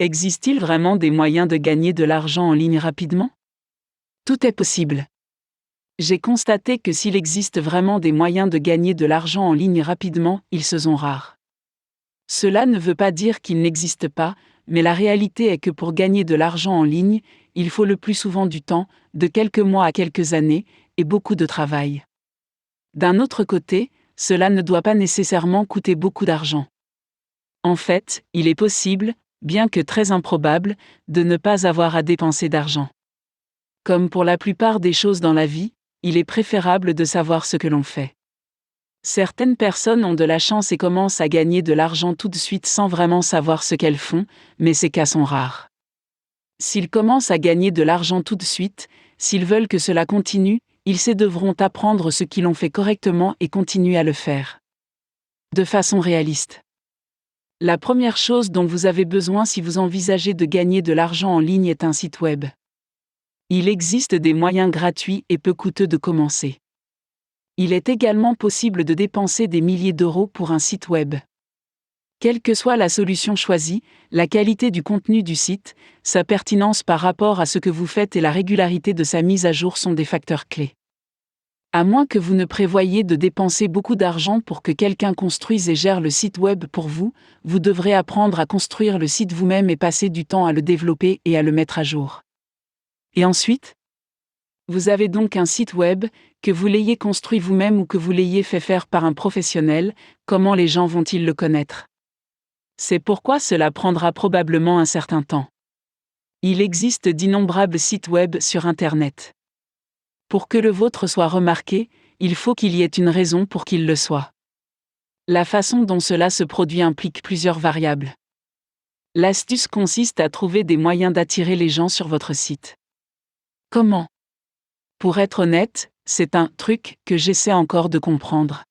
Existe-t-il vraiment des moyens de gagner de l'argent en ligne rapidement? Tout est possible. J'ai constaté que s'il existe vraiment des moyens de gagner de l'argent en ligne rapidement, ils se sont rares. Cela ne veut pas dire qu'ils n'existent pas, mais la réalité est que pour gagner de l'argent en ligne, il faut le plus souvent du temps, de quelques mois à quelques années, et beaucoup de travail. D'un autre côté, cela ne doit pas nécessairement coûter beaucoup d'argent. En fait, il est possible, bien que très improbable, de ne pas avoir à dépenser d'argent. Comme pour la plupart des choses dans la vie, il est préférable de savoir ce que l'on fait. Certaines personnes ont de la chance et commencent à gagner de l'argent tout de suite sans vraiment savoir ce qu'elles font, mais ces cas sont rares. S'ils commencent à gagner de l'argent tout de suite, s'ils veulent que cela continue, ils devront apprendre ce qu'ils ont fait correctement et continuer à le faire. De façon réaliste. La première chose dont vous avez besoin si vous envisagez de gagner de l'argent en ligne est un site web. Il existe des moyens gratuits et peu coûteux de commencer. Il est également possible de dépenser des milliers d'euros pour un site web. Quelle que soit la solution choisie, la qualité du contenu du site, sa pertinence par rapport à ce que vous faites et la régularité de sa mise à jour sont des facteurs clés. À moins que vous ne prévoyiez de dépenser beaucoup d'argent pour que quelqu'un construise et gère le site web pour vous, vous devrez apprendre à construire le site vous-même et passer du temps à le développer et à le mettre à jour. Et ensuite, vous avez donc un site web, que vous l'ayez construit vous-même ou que vous l'ayez fait faire par un professionnel, comment les gens vont-ils le connaître? C'est pourquoi cela prendra probablement un certain temps. Il existe d'innombrables sites web sur Internet. Pour que le vôtre soit remarqué, il faut qu'il y ait une raison pour qu'il le soit. La façon dont cela se produit implique plusieurs variables. L'astuce consiste à trouver des moyens d'attirer les gens sur votre site. Comment? Pour être honnête, c'est un truc que j'essaie encore de comprendre.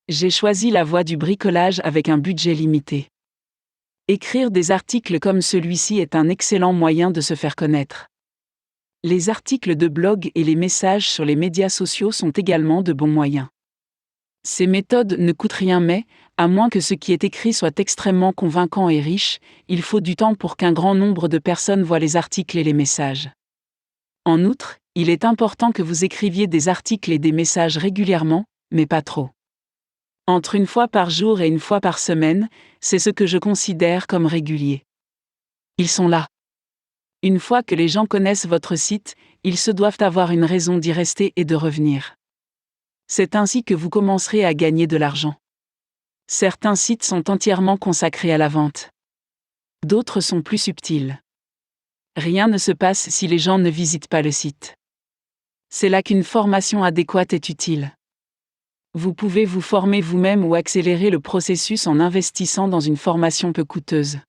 J'ai choisi la voie du bricolage avec un budget limité. Écrire des articles comme celui-ci est un excellent moyen de se faire connaître. Les articles de blog et les messages sur les médias sociaux sont également de bons moyens. Ces méthodes ne coûtent rien mais, à moins que ce qui est écrit soit extrêmement convaincant et riche, il faut du temps pour qu'un grand nombre de personnes voient les articles et les messages. En outre, il est important que vous écriviez des articles et des messages régulièrement, mais pas trop. Entre une fois par jour et une fois par semaine, c'est ce que je considère comme régulier. Ils sont là. Une fois que les gens connaissent votre site, ils se doivent avoir une raison d'y rester et de revenir. C'est ainsi que vous commencerez à gagner de l'argent. Certains sites sont entièrement consacrés à la vente. D'autres sont plus subtils. Rien ne se passe si les gens ne visitent pas le site. C'est là qu'une formation adéquate est utile. Vous pouvez vous former vous-même ou accélérer le processus en investissant dans une formation peu coûteuse.